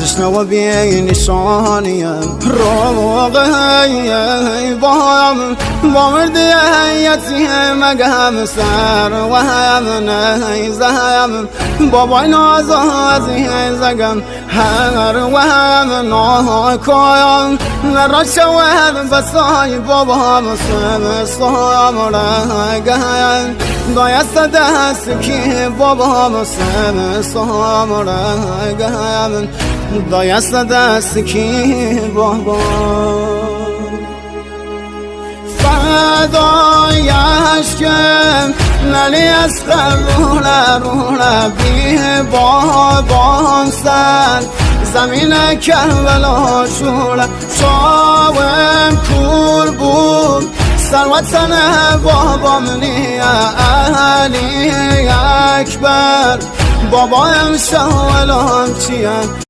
تشنه و بی نشانیم روغی با مردی یتیم مگم سر و هم نیزم بابای نازازی زگم هر و هم ناکایم را شود بسای بابا مسلم سام رگم دایست دست کی بابا مسلم سام رگم دایست دست کی بابا فدایش کم نلی از رونه بی بابام سر زمین کربلا شوله شاوم کور بود سروتن بابام نیه علی اکبر بابایم شاولام چیه